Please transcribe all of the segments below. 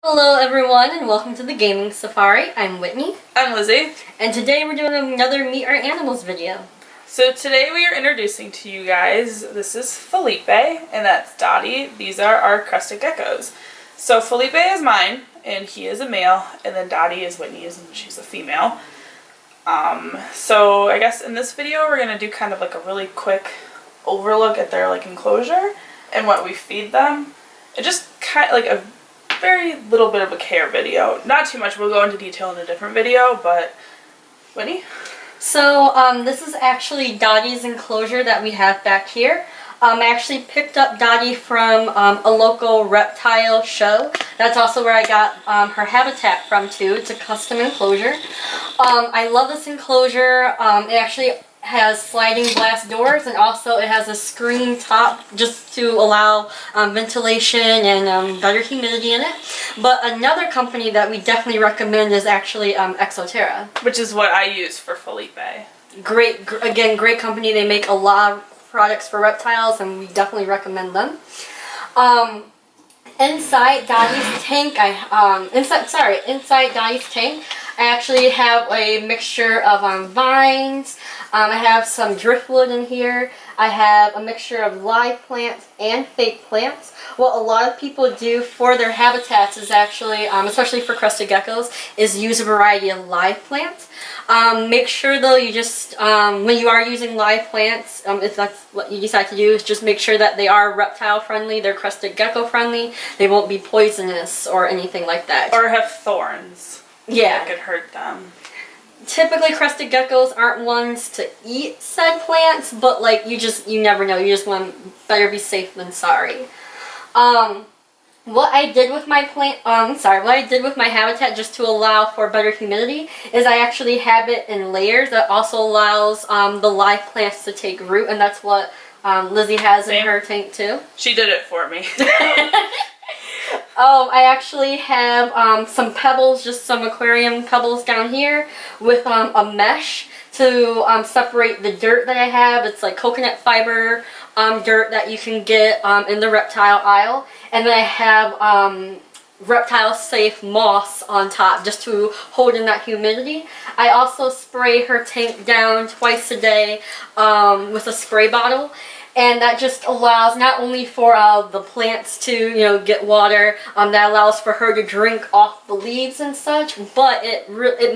Hello everyone and welcome to the Gaming Safari. I'm Whitney. I'm Lizzie. And today we're doing another Meet Our Animals video. So today we are introducing to you guys, this is Felipe and that's Dottie. These are our Crested Geckos. So Felipe is mine and he is a male, and then Dottie is Whitney's and she's a female. So I guess in this video we're going to do kind of like a really quick overlook at their enclosure and what we feed them. And just kind of like a very little bit of a care video. Not too much, we'll go into detail in a different video, but Whitney? So this is actually Dottie's enclosure that we have back here. I actually picked up Dottie from a local reptile show. That's also where I got her habitat from too. It's a custom enclosure. I love this enclosure. It actually has sliding glass doors, and also it has a screen top just to allow ventilation and better humidity in it. But another company that we definitely recommend is actually Exoterra, Which is what I use for Felipe. Great company. They make a lot of products for reptiles, and we definitely recommend them. Inside Dottie's tank, inside Dottie's tank, I actually have a mixture of vines. I have some driftwood in here. I have a mixture of live plants and fake plants. What a lot of people do for their habitats is actually, especially for crested geckos, is use a variety of live plants. Make sure though you just, when you are using live plants, if that's what you decide to do, is just make sure that they are reptile friendly, they're crested gecko friendly, they won't be poisonous or anything like that. Or have thorns. Yeah. That could hurt them. Typically crested geckos aren't ones to eat said plants, but you never know. You just want better be safe than sorry. What I did with my habitat just to allow for better humidity is I actually have it in layers that also allows the live plants to take root, and that's what Lizzie has in her tank too. She did it for me. I actually have some pebbles, just some aquarium pebbles down here with a mesh to separate the dirt that I have. It's like coconut fiber dirt that you can get in the reptile aisle. And then I have reptile safe moss on top just to hold in that humidity. I also spray her tank down twice a day with a spray bottle. And that just allows not only for the plants to, get water, that allows for her to drink off the leaves and such, but it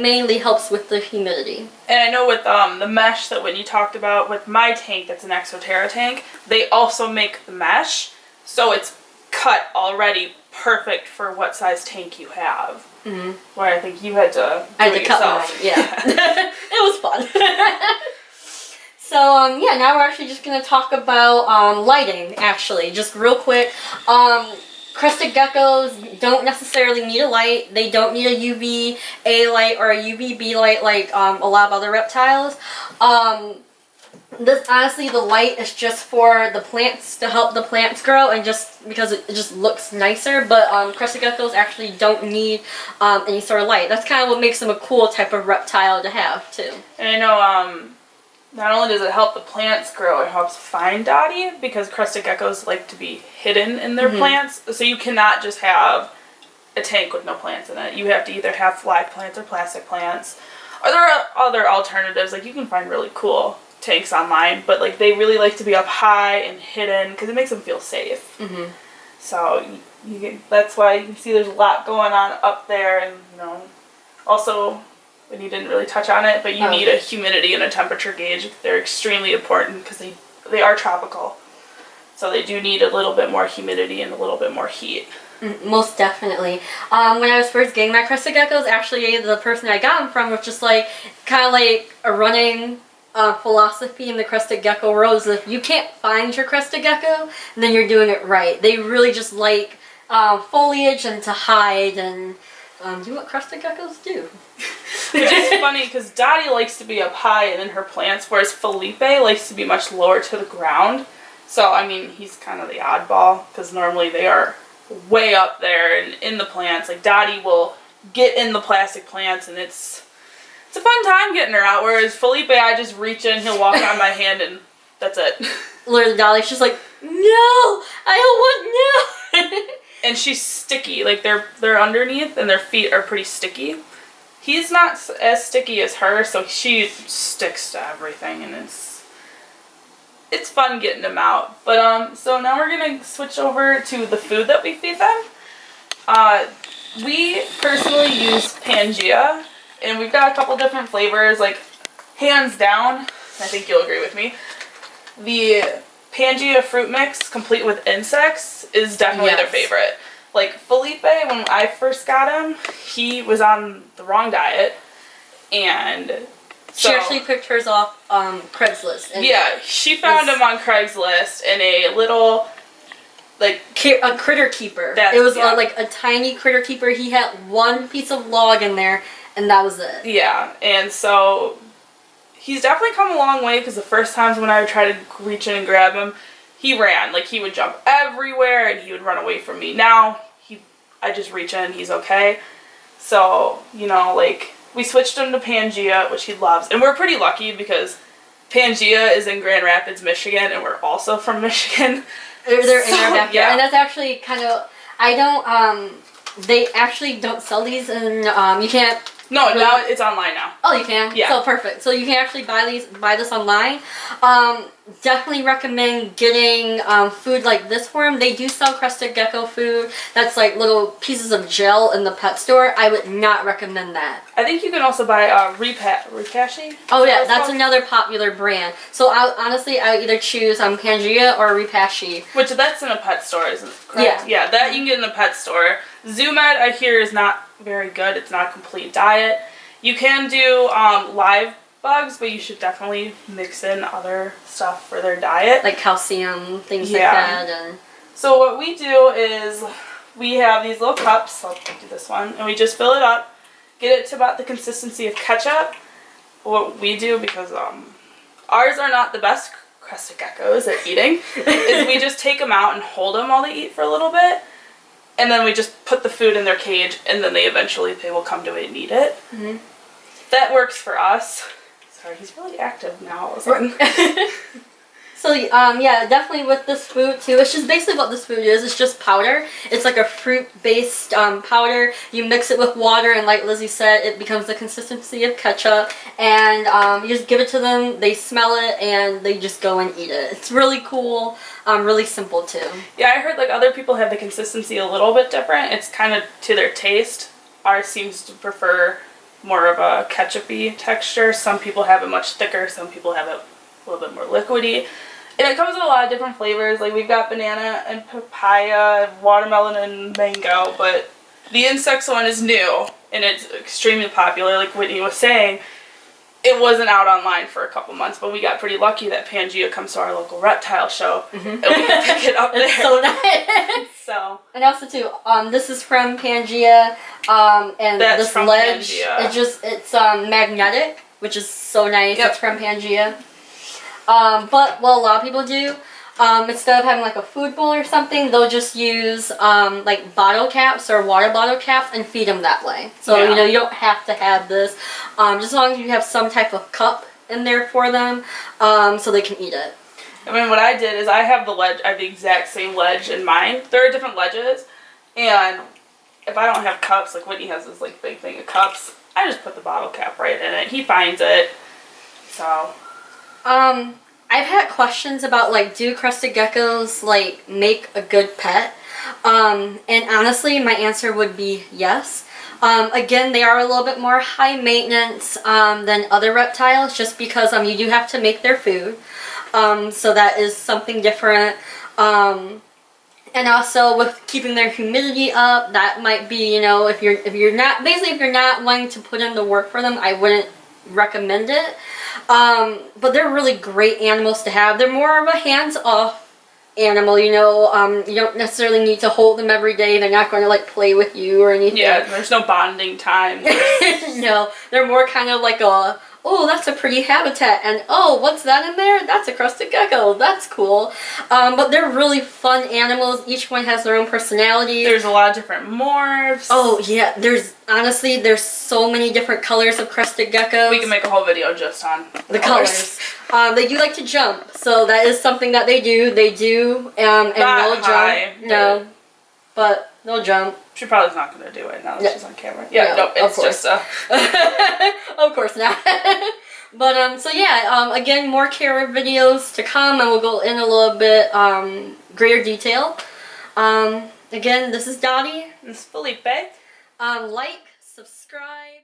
mainly helps with the humidity. And I know with the mesh that Whitney talked about, with my tank that's an Exoterra tank, they also make the mesh, so it's cut already perfect for what size tank you have. Mm-hmm. Where I think you had to do it yourself. Cut mine, yeah. It was fun. So, yeah, now we're actually just going to talk about lighting, actually, just real quick. Crested geckos don't necessarily need a light. They don't need a UVA light or a UVB light like a lot of other reptiles. Honestly, the light is just for the plants, to help the plants grow, and just because it just looks nicer. But crested geckos actually don't need any sort of light. That's kind of what makes them a cool type of reptile to have, too. And I know, not only does it help the plants grow, it helps find Dottie, because crested geckos like to be hidden in their plants. So you cannot just have a tank with no plants in it. You have to either have live plants or plastic plants. Or there are other alternatives, you can find really cool tanks online, but they really like to be up high and hidden because it makes them feel safe. Mm-hmm. So that's why you can see there's a lot going on up there, and also, when you didn't really touch on it, but you need a humidity and a temperature gauge. They're extremely important because they are tropical. So they do need a little bit more humidity and a little bit more heat. Most definitely. When I was first getting my crested geckos, actually the person I got them from was just kind of like a running philosophy in the crested gecko world is if you can't find your crested gecko, then you're doing it right. They really just like foliage and to hide and do what crested geckos do. Which is funny because Dottie likes to be up high and in her plants, whereas Felipe likes to be much lower to the ground. So, I mean, he's kind of the oddball because normally they are way up there and in the plants. Dottie will get in the plastic plants and it's a fun time getting her out, whereas Felipe, I just reach in, he'll walk on my hand and that's it. Literally, Dottie's just like, no, I don't want no. and she's sticky. Like they're underneath, and their feet are pretty sticky. He's not as sticky as her, so she sticks to everything, and it's fun getting him out. But so now we're gonna switch over to the food that we feed them. We personally use Pangea, and we've got a couple different flavors. Like, hands down, I think you'll agree with me, the Pangea fruit mix complete with insects is definitely their favorite. Like, Felipe, when I first got him, he was on the wrong diet, and so, she actually picked hers off Craigslist. And yeah, she found him on Craigslist in a little, like, a critter keeper. It was like a tiny critter keeper. He had one piece of log in there, and that was it. Yeah, and so he's definitely come a long way, because the first times when I would try to reach in and grab him, he ran. Like, he would jump everywhere, and he would run away from me. Now, I just reach in, he's okay. So, you know, like, we switched him to Pangea, which he loves. And we're pretty lucky, because Pangea is in Grand Rapids, Michigan, and we're also from Michigan. They're in our backyard. Yeah. And that's actually kind of, they actually don't sell these, and you can't. No, really? Now it's online now. Oh, you can? Yeah. So perfect. So you can actually buy this online. Definitely recommend getting food like this for them. They do sell Crested Gecko food that's like little pieces of gel in the pet store. I would not recommend that. I think you can also buy Repashy. Oh yeah, that's another popular brand. So I would either choose Pangea or Repashy. Which that's in a pet store, isn't it? Correct? Yeah. Yeah, that you can get in a pet store. Zoomed, I hear, is not very good. It's not a complete diet. You can do live bugs, but you should definitely mix in other stuff for their diet. Like calcium, things like that. And so what we do is we have these little cups. I'll do this one. And we just fill it up. Get it to about the consistency of ketchup. What we do, because ours are not the best Crested Geckos at eating, is we just take them out and hold them while they eat for a little bit. And then we just put the food in their cage, and then they will come to it and eat it. Mm-hmm. That works for us. Sorry, he's really active now all of a sudden. So, yeah, definitely with this food, too. It's just basically what this food is. It's just powder. It's like a fruit-based powder. You mix it with water, and like Lizzie said, it becomes the consistency of ketchup. And you just give it to them, they smell it, and they just go and eat it. It's really cool, really simple, too. Yeah, I heard like other people have the consistency a little bit different. It's kind of to their taste. Ours seems to prefer more of a ketchup-y texture. Some people have it much thicker. Some people have it a little bit more liquidy. And it comes in a lot of different flavors. Like, we've got banana and papaya, watermelon and mango, but the insects one is new, and it's extremely popular. Like Whitney was saying, it wasn't out online for a couple months, but we got pretty lucky that Pangea comes to our local reptile show, and we can pick it up there. It's so nice. So. And also, too, this is from Pangea, and that's this from ledge, Pangea. it's magnetic, which is so nice. Yep. It's from Pangea. But what a lot of people do, instead of having like a food bowl or something, they'll just use like bottle caps or water bottle caps and feed them that way. So, you know, you don't have to have this, just as long as you have some type of cup in there for them, so they can eat it. I mean, what I did is I have the exact same ledge in mine. There are different ledges, and if I don't have cups, like Whitney has this like big thing of cups, I just put the bottle cap right in it. He finds it, so. I've had questions about, like, do Crested Geckos, like, make a good pet? And honestly, my answer would be yes. Again, they are a little bit more high maintenance, than other reptiles, just because, you do have to make their food. So that is something different. And also with keeping their humidity up, that might be, you know, if you're not wanting to put in the work for them, I wouldn't recommend it. But they're really great animals to have. They're more of a hands-off animal, you know. You don't necessarily need to hold them every day. They're not going to like play with you or anything. Yeah, there's no bonding time. No, they're more kind of like a, oh, that's a pretty habitat, and oh, what's that in there? That's a Crested Gecko. That's cool. But they're really fun animals. Each one has their own personality. There's a lot of different morphs. Oh yeah, there's so many different colors of Crested Geckos. We can make a whole video just on the colors. They do like to jump, so that is something that they do. They do, and will jump. No, but No jump. She probably's not going to do it now that Yeah. she's on camera. Yeah, Yeah, no, of it's course. just Of course not. But so yeah, again, more camera videos to come, and we'll go in a little bit greater detail. Again, this is Dottie. It's Felipe. Like, subscribe.